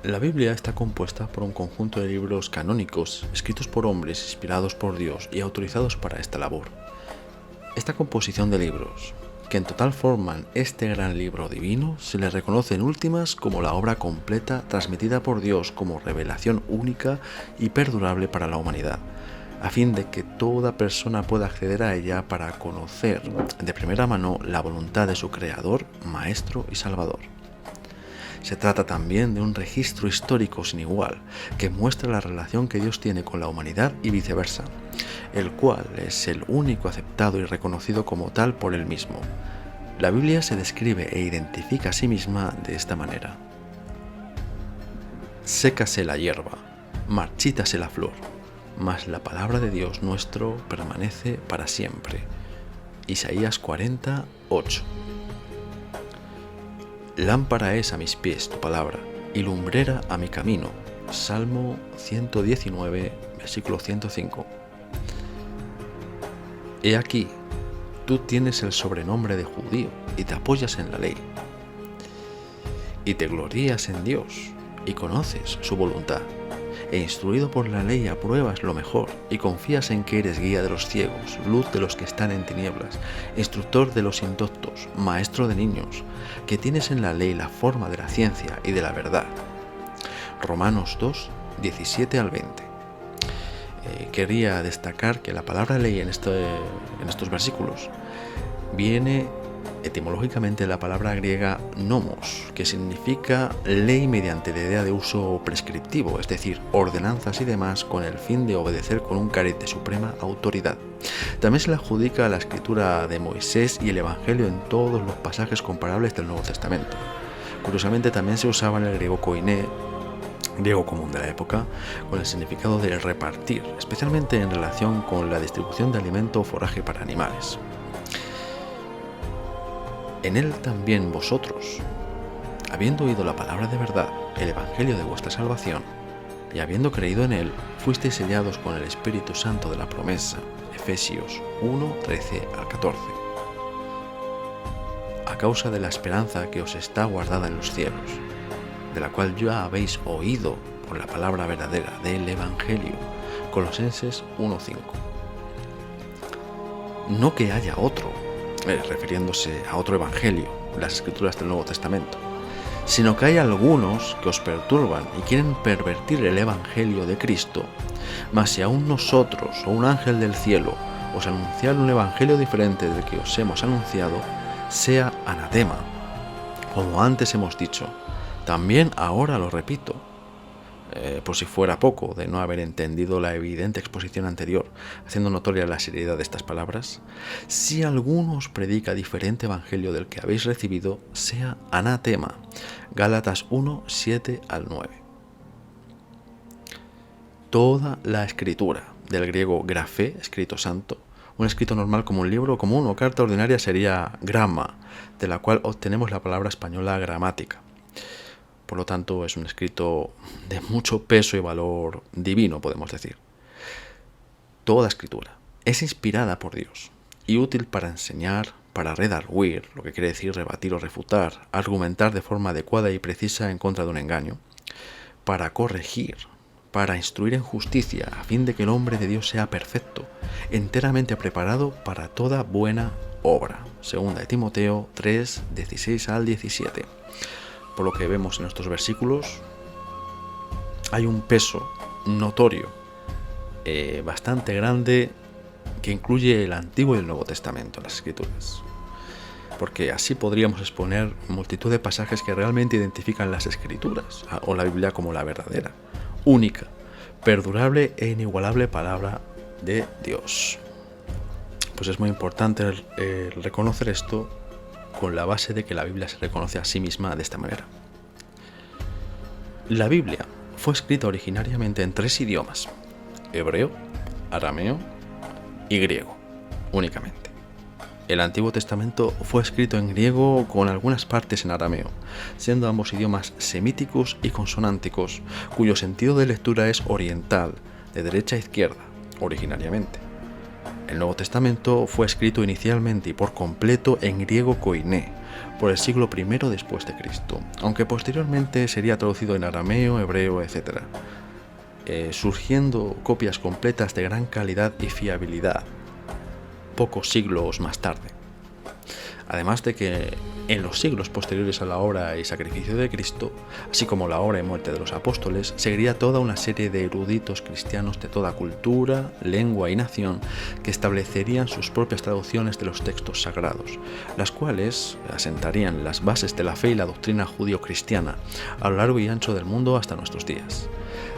La Biblia está compuesta por un conjunto de libros canónicos, escritos por hombres inspirados por Dios y autorizados para esta labor. Esta composición de libros, que en total forman este gran libro divino, se les reconoce en últimas como la obra completa transmitida por Dios como revelación única y perdurable para la humanidad, a fin de que toda persona pueda acceder a ella para conocer de primera mano la voluntad de su Creador, Maestro y Salvador. Se trata también de un registro histórico sin igual, que muestra la relación que Dios tiene con la humanidad y viceversa, el cual es el único aceptado y reconocido como tal por él mismo. La Biblia se describe e identifica a sí misma de esta manera. Sécase la hierba, marchítase la flor, mas la palabra de Dios nuestro permanece para siempre. Isaías 40:8. Lámpara es a mis pies tu palabra, y lumbrera a mi camino. Salmo 119, versículo 105. He aquí, tú tienes el sobrenombre de judío, y te apoyas en la ley, y te glorías en Dios, y conoces su voluntad, e instruido por la ley apruebas lo mejor, y confías en que eres guía de los ciegos, luz de los que están en tinieblas, instructor de los indoctos, maestro de niños, que tienes en la ley la forma de la ciencia y de la verdad. Romanos 2, 17 al 20. Quería destacar que la palabra ley en estos versículos viene etimológicamente de la palabra griega nomos, que significa ley mediante la idea de uso prescriptivo, es decir, ordenanzas y demás con el fin de obedecer con un cariz de suprema autoridad. También se le adjudica a la escritura de Moisés y el Evangelio en todos los pasajes comparables del Nuevo Testamento. Curiosamente también se usaba en el griego koiné, griego común de la época, con el significado de repartir, especialmente en relación con la distribución de alimento o forraje para animales. En él también vosotros, habiendo oído la palabra de verdad, el evangelio de vuestra salvación, y habiendo creído en él, fuisteis sellados con el Espíritu Santo de la promesa. Efesios 1, 13 al 14. A causa de la esperanza que os está guardada en los cielos, de la cual ya habéis oído por la palabra verdadera del evangelio. Colosenses 1:5. No que haya otro, refiriéndose a otro evangelio, las escrituras del Nuevo Testamento, sino que hay algunos que os perturban y quieren pervertir el evangelio de Cristo. Mas si aún nosotros o un ángel del cielo os anunciar un evangelio diferente del que os hemos anunciado, sea anatema. Como antes hemos dicho, también ahora lo repito, por si fuera poco de no haber entendido la evidente exposición anterior, haciendo notoria la seriedad de estas palabras, si alguno os predica diferente evangelio del que habéis recibido, sea anatema. Gálatas 1, 7 al 9. Toda la escritura, del griego grafé, escrito santo, un escrito normal como un libro común o carta ordinaria sería grama, de la cual obtenemos la palabra española gramática. Por lo tanto, es un escrito de mucho peso y valor divino, podemos decir. Toda escritura es inspirada por Dios y útil para enseñar, para redarguir, lo que quiere decir rebatir o refutar, argumentar de forma adecuada y precisa en contra de un engaño, para corregir, para instruir en justicia, a fin de que el hombre de Dios sea perfecto, enteramente preparado para toda buena obra. Segunda de Timoteo 3, 16 al 17. Por lo que vemos en estos versículos, hay un peso notorio, bastante grande, que incluye el Antiguo y el Nuevo Testamento, las Escrituras. Porque así podríamos exponer multitud de pasajes que realmente identifican las Escrituras, o la Biblia como la verdadera, única, perdurable e inigualable palabra de Dios. Pues es muy importante reconocer esto, con la base de que la Biblia se reconoce a sí misma de esta manera. La Biblia fue escrita originariamente en 3 idiomas: hebreo, arameo y griego, únicamente. El Antiguo Testamento fue escrito en griego con algunas partes en arameo, siendo ambos idiomas semíticos y consonánticos, cuyo sentido de lectura es oriental, de derecha a izquierda, originariamente. El Nuevo Testamento fue escrito inicialmente y por completo en griego koiné, por el siglo I después de Cristo, aunque posteriormente sería traducido en arameo, hebreo, etc., surgiendo copias completas de gran calidad y fiabilidad pocos siglos más tarde. Además de que en los siglos posteriores a la obra y sacrificio de Cristo, así como la obra y muerte de los apóstoles, seguiría toda una serie de eruditos cristianos de toda cultura, lengua y nación que establecerían sus propias traducciones de los textos sagrados, las cuales asentarían las bases de la fe y la doctrina judío-cristiana a lo largo y ancho del mundo hasta nuestros días.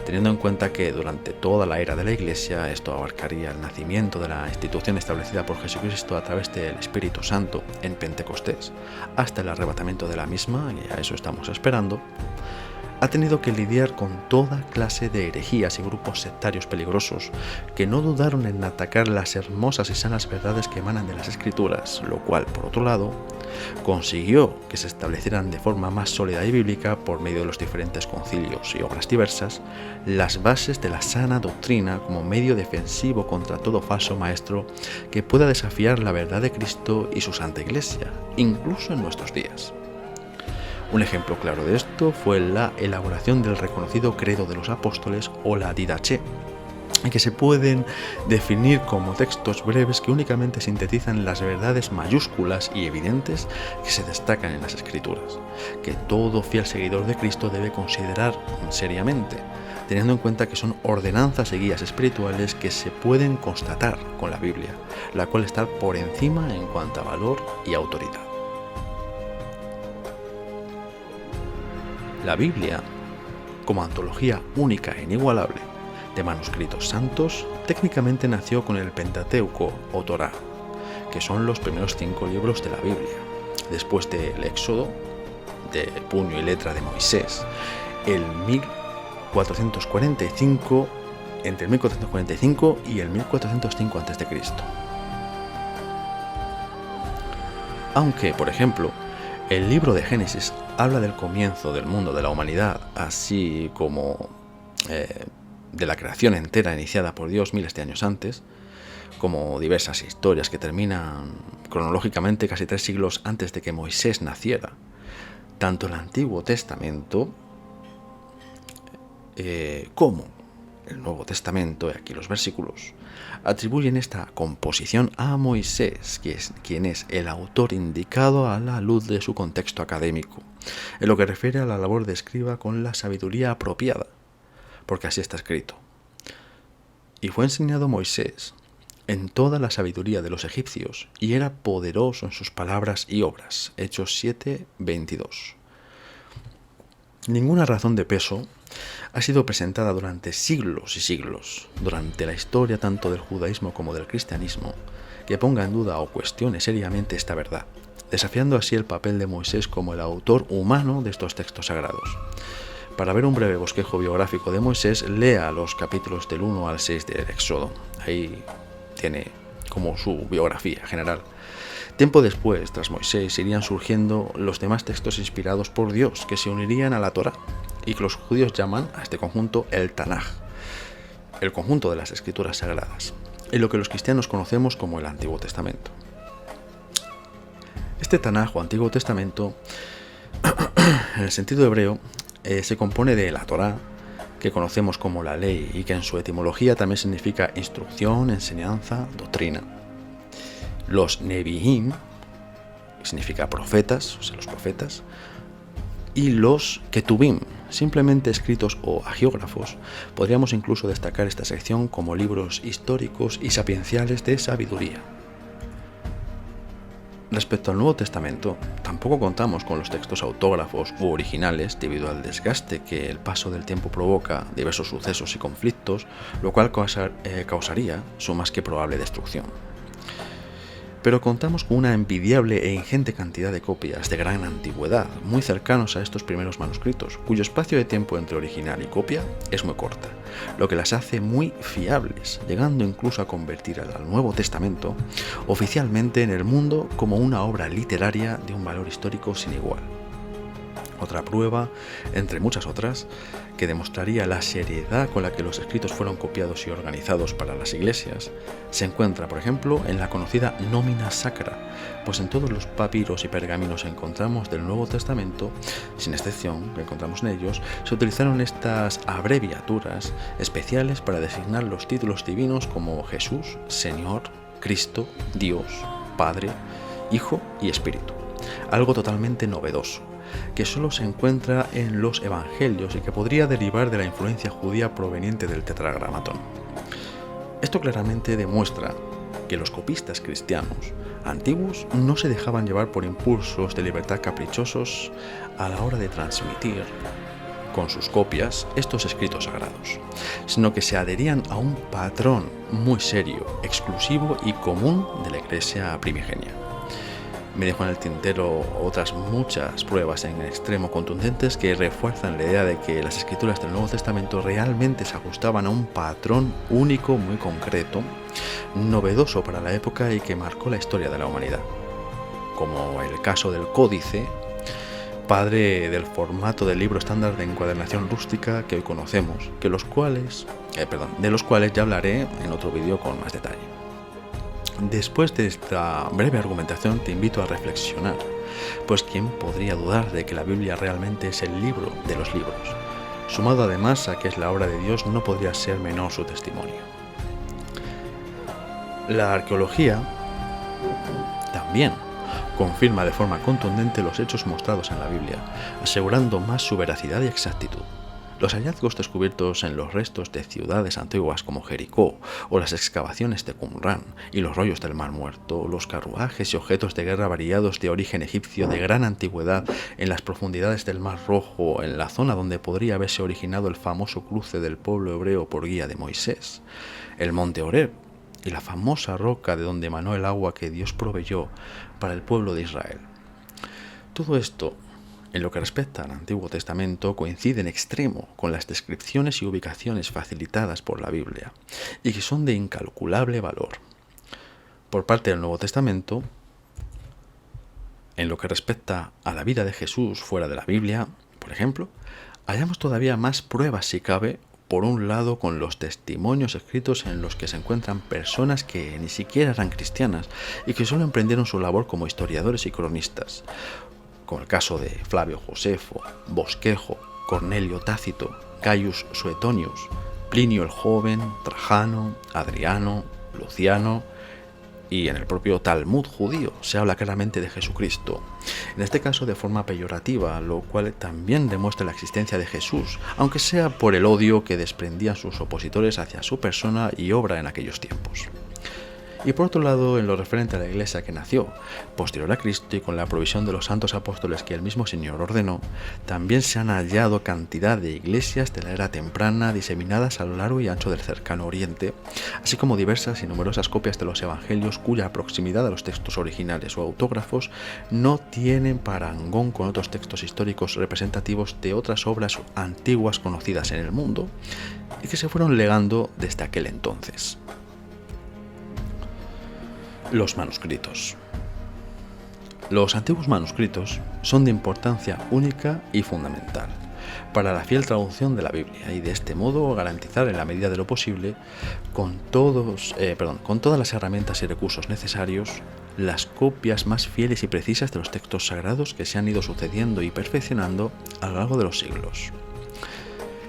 Teniendo en cuenta que durante toda la era de la Iglesia esto abarcaría el nacimiento de la institución establecida por Jesucristo a través del Espíritu Santo en Pentecostés, hasta el arrebatamiento de la misma, y a eso estamos esperando, ha tenido que lidiar con toda clase de herejías y grupos sectarios peligrosos que no dudaron en atacar las hermosas y sanas verdades que emanan de las Escrituras, lo cual, por otro lado, consiguió que se establecieran de forma más sólida y bíblica, por medio de los diferentes concilios y obras diversas, las bases de la sana doctrina como medio defensivo contra todo falso maestro que pueda desafiar la verdad de Cristo y su Santa Iglesia, incluso en nuestros días. Un ejemplo claro de esto fue la elaboración del reconocido Credo de los Apóstoles o la Didache, que se pueden definir como textos breves que únicamente sintetizan las verdades mayúsculas y evidentes que se destacan en las Escrituras, que todo fiel seguidor de Cristo debe considerar seriamente, teniendo en cuenta que son ordenanzas y guías espirituales que se pueden constatar con la Biblia, la cual está por encima en cuanto a valor y autoridad. La Biblia, como antología única e inigualable de manuscritos santos, técnicamente nació con el Pentateuco o Torá, que son los primeros 5 libros de la Biblia, después del Éxodo, de puño y letra de Moisés, entre el 1445 y el 1405 a.C. Aunque, por ejemplo, el libro de Génesis habla del comienzo del mundo de la humanidad, así como de la creación entera iniciada por Dios miles de años antes, como diversas historias que terminan cronológicamente casi 3 siglos antes de que Moisés naciera. Tanto el Antiguo Testamento como el Nuevo Testamento, y aquí los versículos, atribuyen esta composición a Moisés, quien es el autor indicado a la luz de su contexto académico, en lo que refiere a la labor de escriba con la sabiduría apropiada, porque así está escrito. Y fue enseñado Moisés en toda la sabiduría de los egipcios, y era poderoso en sus palabras y obras. Hechos 7:22. Ninguna razón de peso ha sido presentada durante siglos y siglos, durante la historia tanto del judaísmo como del cristianismo, que ponga en duda o cuestione seriamente esta verdad, desafiando así el papel de Moisés como el autor humano de estos textos sagrados. Para ver un breve bosquejo biográfico de Moisés, lea los capítulos del 1 al 6 del Éxodo. Ahí tiene como su biografía general. Tiempo después, tras Moisés, irían surgiendo los demás textos inspirados por Dios que se unirían a la Torá, y que los judíos llaman a este conjunto el Tanaj, el conjunto de las Escrituras sagradas, en lo que los cristianos conocemos como el Antiguo Testamento. Este Tanaj o Antiguo Testamento, en el sentido hebreo, se compone de la Torá, que conocemos como la ley y que en su etimología también significa instrucción, enseñanza, doctrina. Los Nevi'im, que significa profetas, o sea, los profetas, y los Ketubim, simplemente escritos o agiógrafos. Podríamos incluso destacar esta sección como libros históricos y sapienciales de sabiduría. Respecto al Nuevo Testamento, tampoco contamos con los textos autógrafos u originales debido al desgaste que el paso del tiempo provoca diversos sucesos y conflictos, lo cual causaría su más que probable destrucción. Pero contamos con una envidiable e ingente cantidad de copias de gran antigüedad, muy cercanos a estos primeros manuscritos, cuyo espacio de tiempo entre original y copia es muy corta, lo que las hace muy fiables, llegando incluso a convertir al Nuevo Testamento oficialmente en el mundo como una obra literaria de un valor histórico sin igual. Otra prueba, entre muchas otras, que demostraría la seriedad con la que los escritos fueron copiados y organizados para las iglesias, se encuentra, por ejemplo, en la conocida Nómina Sacra, pues en todos los papiros y pergaminos que encontramos del Nuevo Testamento, sin excepción que encontramos en ellos, se utilizaron estas abreviaturas especiales para designar los títulos divinos como Jesús, Señor, Cristo, Dios, Padre, Hijo y Espíritu. Algo totalmente novedoso, que solo se encuentra en los evangelios y que podría derivar de la influencia judía proveniente del Tetragramatón. Esto claramente demuestra que los copistas cristianos antiguos no se dejaban llevar por impulsos de libertad caprichosos a la hora de transmitir con sus copias estos escritos sagrados, sino que se adherían a un patrón muy serio, exclusivo y común de la Iglesia primigenia. Me dejo en el tintero otras muchas pruebas en extremo contundentes que refuerzan la idea de que las escrituras del Nuevo Testamento realmente se ajustaban a un patrón único, muy concreto, novedoso para la época y que marcó la historia de la humanidad, como el caso del códice, padre del formato del libro estándar de encuadernación rústica que hoy conocemos, de los cuales ya hablaré en otro vídeo con más detalle. Después de esta breve argumentación te invito a reflexionar, pues ¿quién podría dudar de que la Biblia realmente es el libro de los libros? Sumado además a que es la obra de Dios, no podría ser menor su testimonio. La arqueología también confirma de forma contundente los hechos mostrados en la Biblia, asegurando más su veracidad y exactitud. Los hallazgos descubiertos en los restos de ciudades antiguas como Jericó o las excavaciones de Qumrán y los rollos del Mar Muerto, los carruajes y objetos de guerra variados de origen egipcio de gran antigüedad en las profundidades del Mar Rojo, en la zona donde podría haberse originado el famoso cruce del pueblo hebreo por guía de Moisés, el monte Horeb y la famosa roca de donde emanó el agua que Dios proveyó para el pueblo de Israel. Todo esto, en lo que respecta al Antiguo Testamento, coincide en extremo con las descripciones y ubicaciones facilitadas por la Biblia y que son de incalculable valor. Por parte del Nuevo Testamento, en lo que respecta a la vida de Jesús fuera de la Biblia, por ejemplo, hallamos todavía más pruebas, si cabe, por un lado con los testimonios escritos en los que se encuentran personas que ni siquiera eran cristianas y que solo emprendieron su labor como historiadores y cronistas, como el caso de Flavio Josefo, Bosquejo, Cornelio Tácito, Gaius Suetonius, Plinio el Joven, Trajano, Adriano, Luciano, y en el propio Talmud judío se habla claramente de Jesucristo, en este caso de forma peyorativa, lo cual también demuestra la existencia de Jesús, aunque sea por el odio que desprendían sus opositores hacia su persona y obra en aquellos tiempos. Y por otro lado, en lo referente a la Iglesia que nació posterior a Cristo y con la provisión de los santos apóstoles que el mismo Señor ordenó, también se han hallado cantidad de iglesias de la era temprana diseminadas a lo largo y ancho del cercano Oriente, así como diversas y numerosas copias de los evangelios cuya proximidad a los textos originales o autógrafos no tienen parangón con otros textos históricos representativos de otras obras antiguas conocidas en el mundo y que se fueron legando desde aquel entonces. Los manuscritos. Los antiguos manuscritos son de importancia única y fundamental para la fiel traducción de la Biblia y de este modo garantizar en la medida de lo posible con todas las herramientas y recursos necesarios las copias más fieles y precisas de los textos sagrados que se han ido sucediendo y perfeccionando a lo largo de los siglos.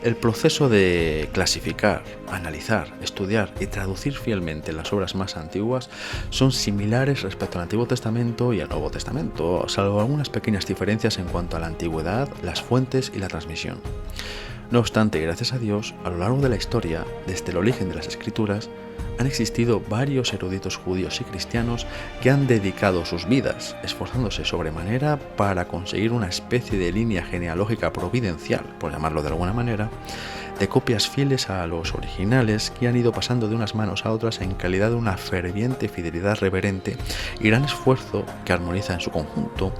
El proceso de clasificar, analizar, estudiar y traducir fielmente las obras más antiguas son similares respecto al Antiguo Testamento y al Nuevo Testamento, salvo algunas pequeñas diferencias en cuanto a la antigüedad, las fuentes y la transmisión. No obstante, gracias a Dios, a lo largo de la historia, desde el origen de las Escrituras, han existido varios eruditos judíos y cristianos que han dedicado sus vidas, esforzándose sobremanera para conseguir una especie de línea genealógica providencial, por llamarlo de alguna manera, de copias fieles a los originales que han ido pasando de unas manos a otras en calidad de una ferviente fidelidad reverente y gran esfuerzo que armoniza en su conjunto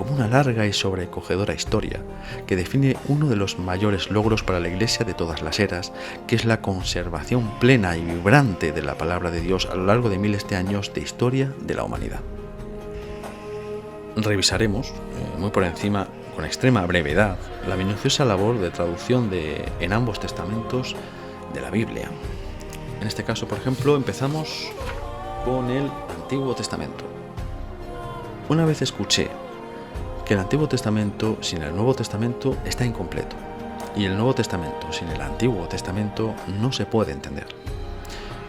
como una larga y sobrecogedora historia que define uno de los mayores logros para la Iglesia de todas las eras, que es la conservación plena y vibrante de la palabra de Dios a lo largo de miles de años de historia de la humanidad. Revisaremos muy por encima con extrema brevedad la minuciosa labor de traducción en ambos testamentos de la Biblia. En este caso, por ejemplo, empezamos con el Antiguo Testamento. Una vez escuché que el Antiguo Testamento sin el Nuevo Testamento está incompleto y el Nuevo Testamento sin el Antiguo Testamento no se puede entender.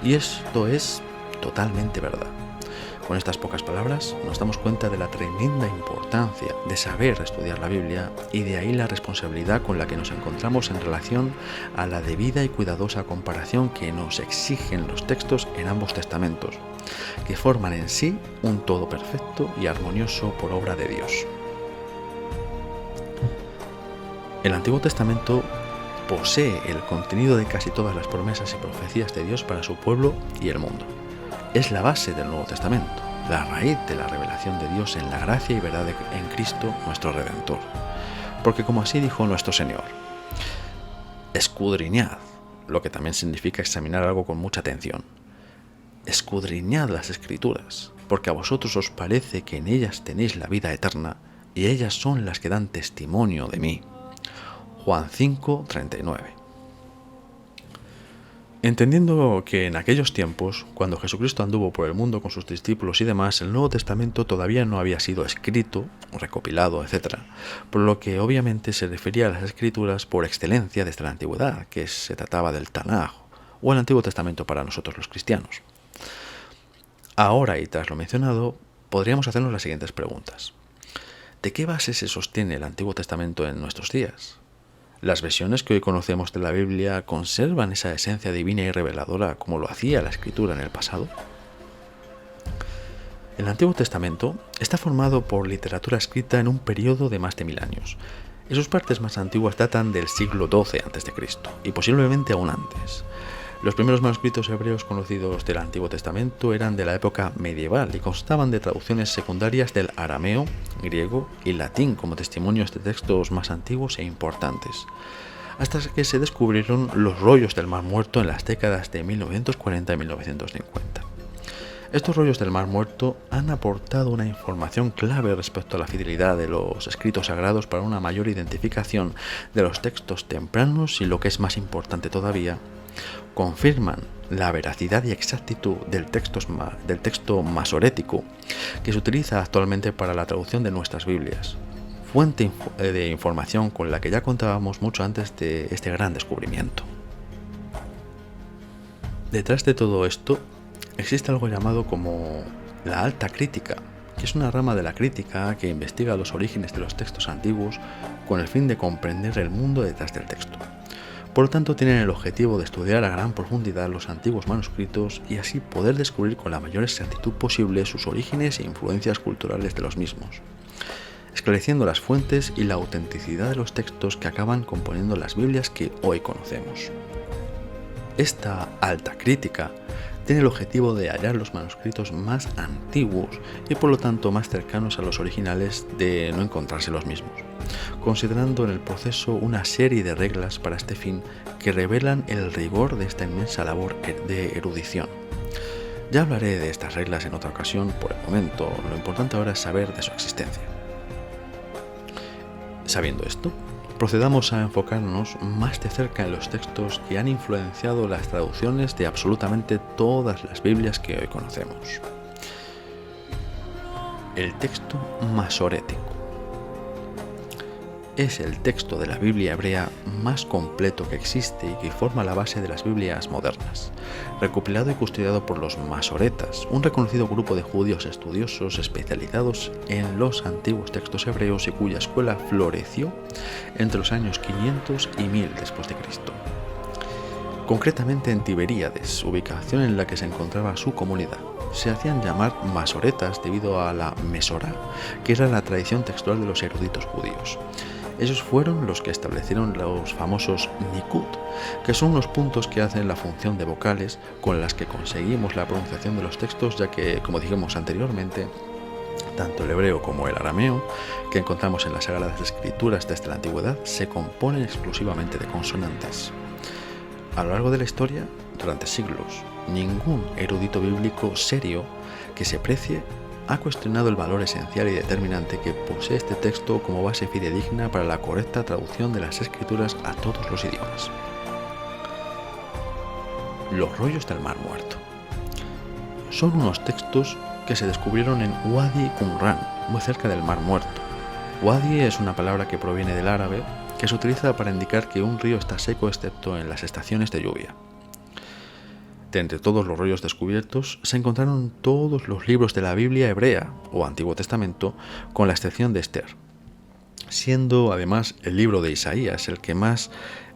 Y esto es totalmente verdad. Con estas pocas palabras nos damos cuenta de la tremenda importancia de saber estudiar la Biblia y de ahí la responsabilidad con la que nos encontramos en relación a la debida y cuidadosa comparación que nos exigen los textos en ambos testamentos, que forman en sí un todo perfecto y armonioso por obra de Dios. El Antiguo Testamento posee el contenido de casi todas las promesas y profecías de Dios para su pueblo y el mundo. Es la base del Nuevo Testamento, la raíz de la revelación de Dios en la gracia y verdad en Cristo, nuestro Redentor. Porque como así dijo nuestro Señor, escudriñad, lo que también significa examinar algo con mucha atención. Escudriñad las Escrituras, porque a vosotros os parece que en ellas tenéis la vida eterna, y ellas son las que dan testimonio de mí. Juan 5:39. Entendiendo que en aquellos tiempos, cuando Jesucristo anduvo por el mundo con sus discípulos y demás, el Nuevo Testamento todavía no había sido escrito, recopilado, etc., por lo que obviamente se refería a las Escrituras por excelencia desde la antigüedad, que se trataba del Tanaj, o el Antiguo Testamento para nosotros los cristianos. Ahora, y tras lo mencionado, podríamos hacernos las siguientes preguntas. ¿De qué base se sostiene el Antiguo Testamento en nuestros días? ¿Las versiones que hoy conocemos de la Biblia conservan esa esencia divina y reveladora como lo hacía la Escritura en el pasado? El Antiguo Testamento está formado por literatura escrita en un periodo de más de 1000 años, y sus partes más antiguas datan del siglo XII a.C. y posiblemente aún antes. Los primeros manuscritos hebreos conocidos del Antiguo Testamento eran de la época medieval y constaban de traducciones secundarias del arameo, griego y latín como testimonios de textos más antiguos e importantes, hasta que se descubrieron los rollos del Mar Muerto en las décadas de 1940 y 1950. Estos rollos del Mar Muerto han aportado una información clave respecto a la fidelidad de los escritos sagrados para una mayor identificación de los textos tempranos y, lo que es más importante todavía, confirman la veracidad y exactitud del texto masorético que se utiliza actualmente para la traducción de nuestras Biblias, fuente de información con la que ya contábamos mucho antes de este gran descubrimiento. Detrás de todo esto existe algo llamado como la alta crítica, que es una rama de la crítica que investiga los orígenes de los textos antiguos con el fin de comprender el mundo detrás del texto. Por lo tanto, tienen el objetivo de estudiar a gran profundidad los antiguos manuscritos y así poder descubrir con la mayor exactitud posible sus orígenes e influencias culturales de los mismos, esclareciendo las fuentes y la autenticidad de los textos que acaban componiendo las Biblias que hoy conocemos. Esta alta crítica tiene el objetivo de hallar los manuscritos más antiguos y por lo tanto más cercanos a los originales de no encontrarse los mismos, considerando en el proceso una serie de reglas para este fin que revelan el rigor de esta inmensa labor de erudición. Ya hablaré de estas reglas en otra ocasión. Por el momento, lo importante ahora es saber de su existencia. Sabiendo esto, procedamos a enfocarnos más de cerca en los textos que han influenciado las traducciones de absolutamente todas las Biblias que hoy conocemos. El texto masorético es el texto de la Biblia hebrea más completo que existe y que forma la base de las Biblias modernas, recopilado y custodiado por los masoretas, un reconocido grupo de judíos estudiosos especializados en los antiguos textos hebreos y cuya escuela floreció entre los años 500 y 1000 después de Cristo. Concretamente en Tiberíades, ubicación en la que se encontraba su comunidad. Se hacían llamar masoretas debido a la Mesorá, que era la tradición textual de los eruditos judíos. Ellos fueron los que establecieron los famosos Nikud, que son los puntos que hacen la función de vocales con las que conseguimos la pronunciación de los textos, ya que, como dijimos anteriormente, tanto el hebreo como el arameo, que encontramos en las Sagradas Escrituras desde la Antigüedad, se componen exclusivamente de consonantes. A lo largo de la historia, durante siglos, ningún erudito bíblico serio que se precie ha cuestionado el valor esencial y determinante que posee este texto como base fidedigna para la correcta traducción de las escrituras a todos los idiomas. Los rollos del Mar Muerto. Son unos textos que se descubrieron en Wadi Qumran, muy cerca del Mar Muerto. Wadi es una palabra que proviene del árabe que se utiliza para indicar que un río está seco excepto en las estaciones de lluvia. De entre todos los rollos descubiertos se encontraron todos los libros de la Biblia hebrea o Antiguo Testamento, con la excepción de Esther, siendo además el libro de Isaías el que más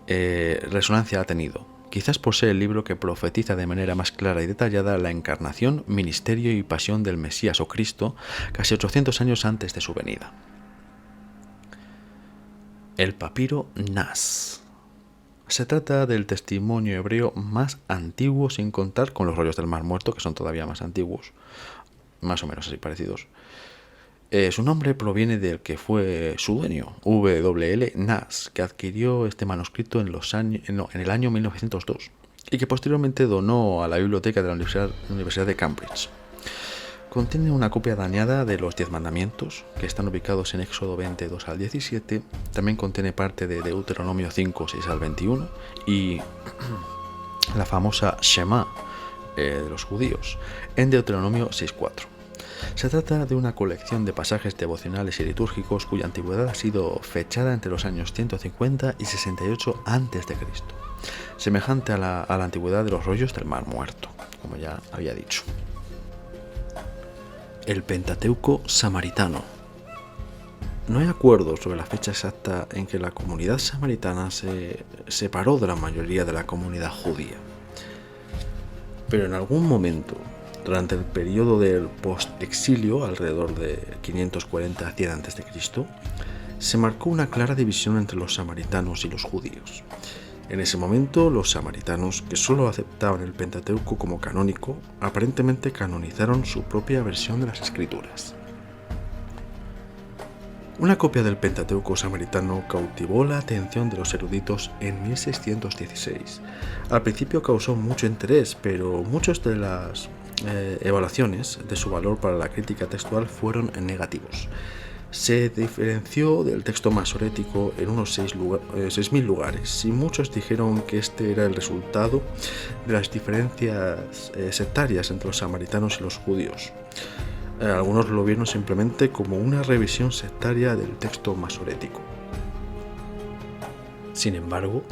resonancia ha tenido, quizás por ser el libro que profetiza de manera más clara y detallada la encarnación, ministerio y pasión del Mesías o Cristo casi 800 años antes de su venida. El papiro Nas. Se trata del testimonio hebreo más antiguo, sin contar con los rollos del Mar Muerto, que son todavía más antiguos, más o menos así parecidos. Su nombre proviene del que fue su dueño, W.L. Nas, que adquirió este manuscrito en el año 1902 y que posteriormente donó a la biblioteca de la Universidad de Cambridge. Contiene una copia dañada de los 10 mandamientos, que están ubicados en Éxodo 22 al 17. También contiene parte de Deuteronomio 5, 6 al 21 y la famosa Shema de los judíos en Deuteronomio 6, 4. Se trata de una colección de pasajes devocionales y litúrgicos cuya antigüedad ha sido fechada entre los años 150 y 68 a.C., semejante a la antigüedad de los rollos del Mar Muerto, como ya había dicho. El Pentateuco samaritano. No hay acuerdo sobre la fecha exacta en que la comunidad samaritana se separó de la mayoría de la comunidad judía, pero en algún momento, durante el periodo del post-exilio, alrededor de 540 a 100 a.C., se marcó una clara división entre los samaritanos y los judíos. En ese momento, los samaritanos, que solo aceptaban el Pentateuco como canónico, aparentemente canonizaron su propia versión de las Escrituras. Una copia del Pentateuco samaritano cautivó la atención de los eruditos en 1616. Al principio causó mucho interés, pero muchas de las evaluaciones de su valor para la crítica textual fueron negativos. Se diferenció del texto masorético en unos 6.000 lugares y muchos dijeron que este era el resultado de las diferencias sectarias entre los samaritanos y los judíos. Algunos lo vieron simplemente como una revisión sectaria del texto masorético. Sin embargo,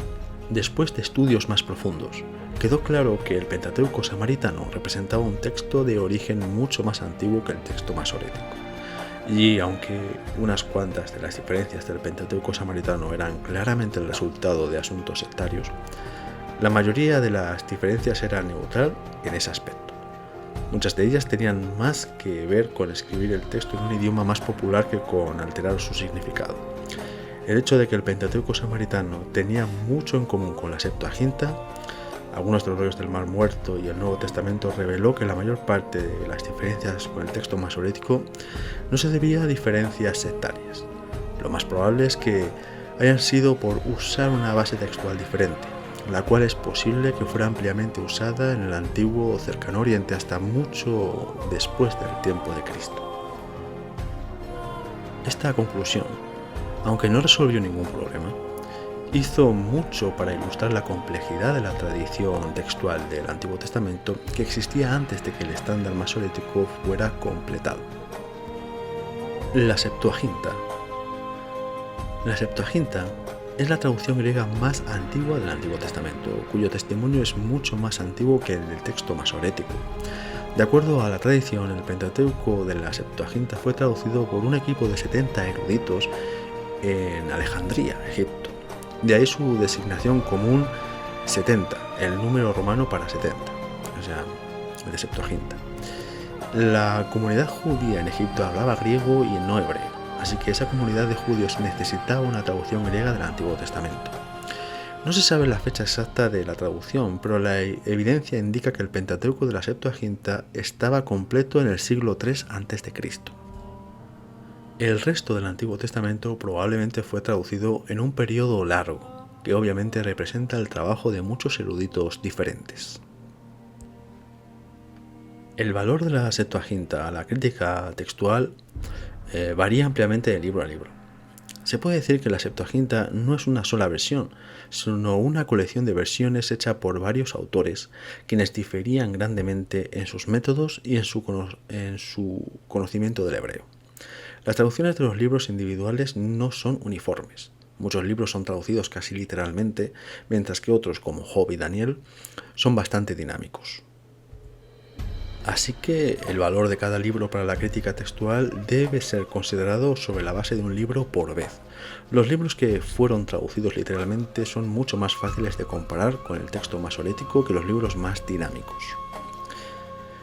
después de estudios más profundos, quedó claro que el Pentateuco samaritano representaba un texto de origen mucho más antiguo que el texto masorético. Y aunque unas cuantas de las diferencias del Pentateuco samaritano eran claramente el resultado de asuntos sectarios, la mayoría de las diferencias eran neutral en ese aspecto. Muchas de ellas tenían más que ver con escribir el texto en un idioma más popular que con alterar su significado. El hecho de que el Pentateuco samaritano tenía mucho en común con la Septuaginta, algunos de los rollos del Mar Muerto y el Nuevo Testamento reveló que la mayor parte de las diferencias con el texto masorético no se debía a diferencias sectarias. Lo más probable es que hayan sido por usar una base textual diferente, la cual es posible que fuera ampliamente usada en el antiguo Cercano Oriente hasta mucho después del tiempo de Cristo. Esta conclusión, aunque no resolvió ningún problema, hizo mucho para ilustrar la complejidad de la tradición textual del Antiguo Testamento que existía antes de que el estándar masorético fuera completado. La Septuaginta. La Septuaginta es la traducción griega más antigua del Antiguo Testamento, cuyo testimonio es mucho más antiguo que el del texto masorético. De acuerdo a la tradición, el Pentateuco de la Septuaginta fue traducido por un equipo de 70 eruditos en Alejandría, Egipto. De ahí su designación común 70, el número romano para 70, o sea, de Septuaginta. La comunidad judía en Egipto hablaba griego y no hebreo, así que esa comunidad de judíos necesitaba una traducción griega del Antiguo Testamento. No se sabe la fecha exacta de la traducción, pero la evidencia indica que el Pentateuco de la Septuaginta estaba completo en el siglo III a.C. El resto del Antiguo Testamento probablemente fue traducido en un periodo largo, que obviamente representa el trabajo de muchos eruditos diferentes. El valor de la Septuaginta a la crítica textual varía ampliamente de libro a libro. Se puede decir que la Septuaginta no es una sola versión, sino una colección de versiones hecha por varios autores, quienes diferían grandemente en sus métodos y en su conocimiento del hebreo. Las traducciones de los libros individuales no son uniformes. Muchos libros son traducidos casi literalmente, mientras que otros, como Job y Daniel, son bastante dinámicos. Así que el valor de cada libro para la crítica textual debe ser considerado sobre la base de un libro por vez. Los libros que fueron traducidos literalmente son mucho más fáciles de comparar con el texto masorético que los libros más dinámicos.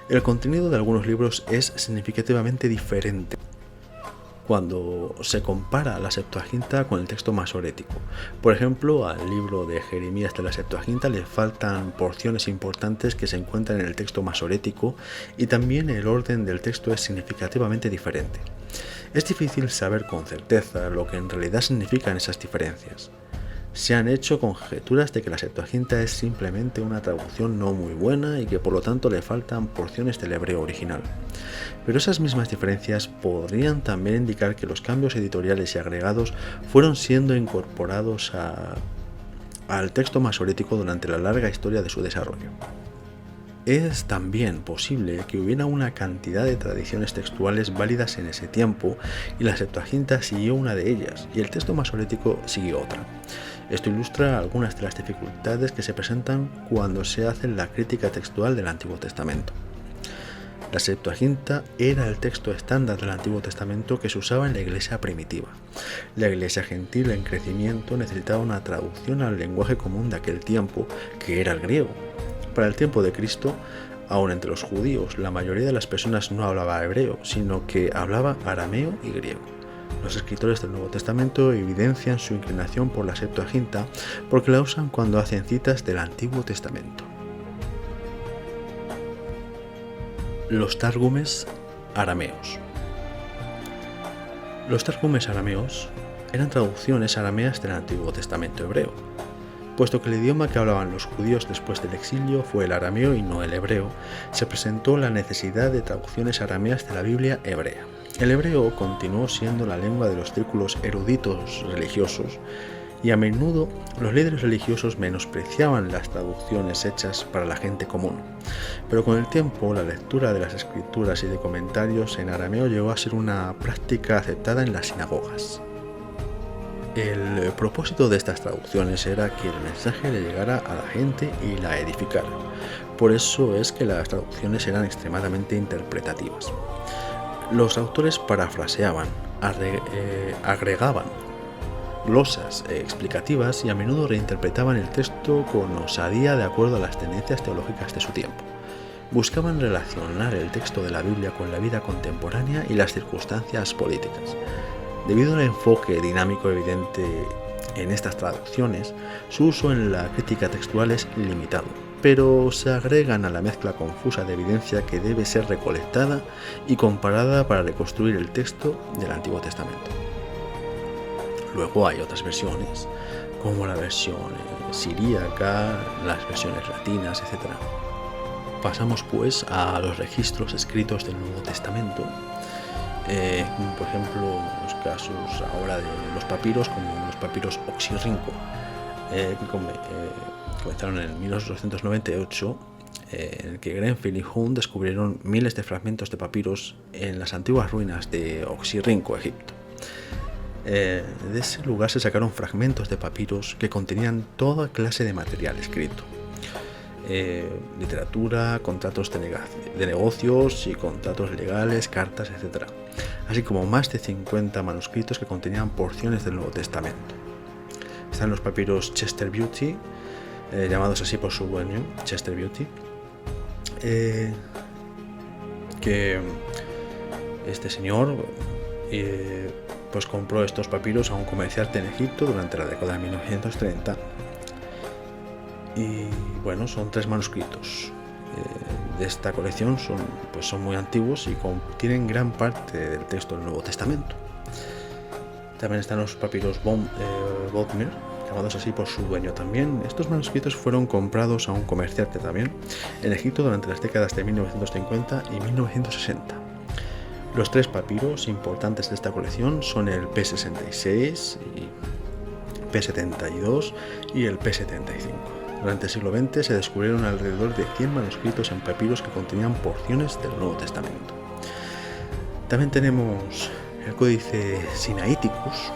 El contenido de algunos libros es significativamente diferente cuando se compara la Septuaginta con el texto masorético. Por ejemplo, al libro de Jeremías de la Septuaginta le faltan porciones importantes que se encuentran en el texto masorético, y también el orden del texto es significativamente diferente. Es difícil saber con certeza lo que en realidad significan esas diferencias. Se han hecho conjeturas de que la Septuaginta es simplemente una traducción no muy buena y que por lo tanto le faltan porciones del hebreo original. Pero esas mismas diferencias podrían también indicar que los cambios editoriales y agregados fueron siendo incorporados al texto masorético durante la larga historia de su desarrollo. Es también posible que hubiera una cantidad de tradiciones textuales válidas en ese tiempo y la Septuaginta siguió una de ellas y el texto masorético siguió otra. Esto ilustra algunas de las dificultades que se presentan cuando se hace la crítica textual del Antiguo Testamento. La Septuaginta era el texto estándar del Antiguo Testamento que se usaba en la iglesia primitiva. La iglesia gentil en crecimiento necesitaba una traducción al lenguaje común de aquel tiempo, que era el griego. Para el tiempo de Cristo, aun entre los judíos, la mayoría de las personas no hablaba hebreo, sino que hablaba arameo y griego. Los escritores del Nuevo Testamento evidencian su inclinación por la Septuaginta porque la usan cuando hacen citas del Antiguo Testamento. Los Targumes arameos. Los Targumes arameos eran traducciones arameas del Antiguo Testamento hebreo. Puesto que el idioma que hablaban los judíos después del exilio fue el arameo y no el hebreo, se presentó la necesidad de traducciones arameas de la Biblia hebrea. El hebreo continuó siendo la lengua de los círculos eruditos religiosos, y a menudo los líderes religiosos menospreciaban las traducciones hechas para la gente común. Pero con el tiempo, la lectura de las escrituras y de comentarios en arameo llegó a ser una práctica aceptada en las sinagogas. El propósito de estas traducciones era que el mensaje le llegara a la gente y la edificara. Por eso es que las traducciones eran extremadamente interpretativas. Los autores parafraseaban, agregaban glosas explicativas y a menudo reinterpretaban el texto con osadía de acuerdo a las tendencias teológicas de su tiempo. Buscaban relacionar el texto de la Biblia con la vida contemporánea y las circunstancias políticas. Debido al enfoque dinámico evidente en estas traducciones, su uso en la crítica textual es limitado, pero se agregan a la mezcla confusa de evidencia que debe ser recolectada y comparada para reconstruir el texto del Antiguo Testamento. Luego hay otras versiones, como la versión siríaca, las versiones latinas, etc. Pasamos pues a los registros escritos del Nuevo Testamento. Por ejemplo, los casos ahora de los papiros, como los papiros oxirrinco, que comenzaron en 1898, en el que Grenfell y Hunt descubrieron miles de fragmentos de papiros en las antiguas ruinas de Oxirrinco, Egipto. De ese lugar se sacaron fragmentos de papiros que contenían toda clase de material escrito. Literatura, contratos de negocios y contratos legales, cartas, etc. Así como más de 50 manuscritos que contenían porciones del Nuevo Testamento. Están los papiros Chester Beatty, llamados así por su dueño, Chester Beatty, que este señor pues compró estos papiros a un comerciante en Egipto durante la década de 1930. Y bueno, son 3 manuscritos de esta colección, son muy antiguos y contienen gran parte del texto del Nuevo Testamento. También están los papiros Bodmer, llamados así por su dueño también. Estos manuscritos fueron comprados a un comerciante también en Egipto durante las décadas de 1950 y 1960. Los 3 papiros importantes de esta colección son el P66, y P72 y el P75. Durante el siglo XX se descubrieron alrededor de 100 manuscritos en papiros que contenían porciones del Nuevo Testamento. También tenemos el Códice Sinaiticus.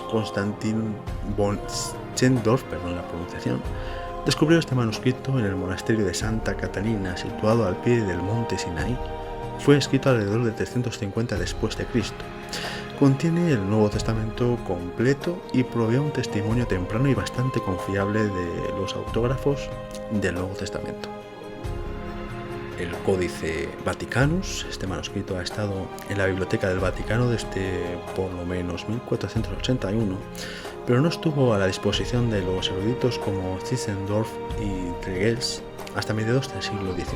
Constantin von Schendorf, la pronunciación, descubrió este manuscrito en el monasterio de Santa Catalina, situado al pie del monte Sinaí. Fue escrito alrededor de 350 después de Cristo. Contiene el Nuevo Testamento completo y provee un testimonio temprano y bastante confiable de los autógrafos del Nuevo Testamento. El Códice Vaticanus, este manuscrito ha estado en la Biblioteca del Vaticano desde por lo menos 1481, pero no estuvo a la disposición de los eruditos como Zinzendorf y Tregelles hasta mediados del siglo XIX.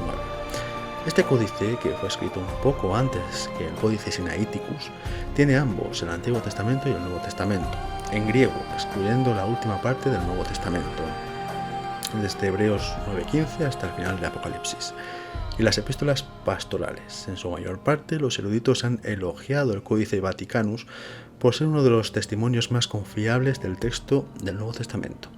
Este códice, que fue escrito un poco antes que el Códice Sinaiticus, tiene ambos, el Antiguo Testamento y el Nuevo Testamento, en griego, excluyendo la última parte del Nuevo Testamento, desde Hebreos 9:15 hasta el final del Apocalipsis. Y las epístolas pastorales. En su mayor parte, los eruditos han elogiado el Códice Vaticanus por ser uno de los testimonios más confiables del texto del Nuevo Testamento.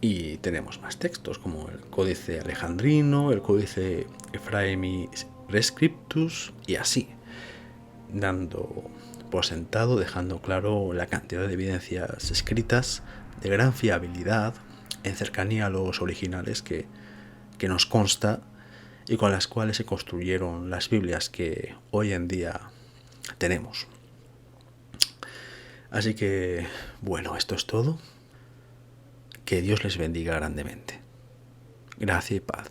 Y tenemos más textos, como el Códice Alejandrino, el Códice Ephraemi Rescriptus, y así, dando por sentado, dejando claro la cantidad de evidencias escritas de gran fiabilidad, en cercanía a los originales que nos consta, y con las cuales se construyeron las Biblias que hoy en día tenemos. Así que, bueno, esto es todo. Que Dios les bendiga grandemente. Gracia y paz.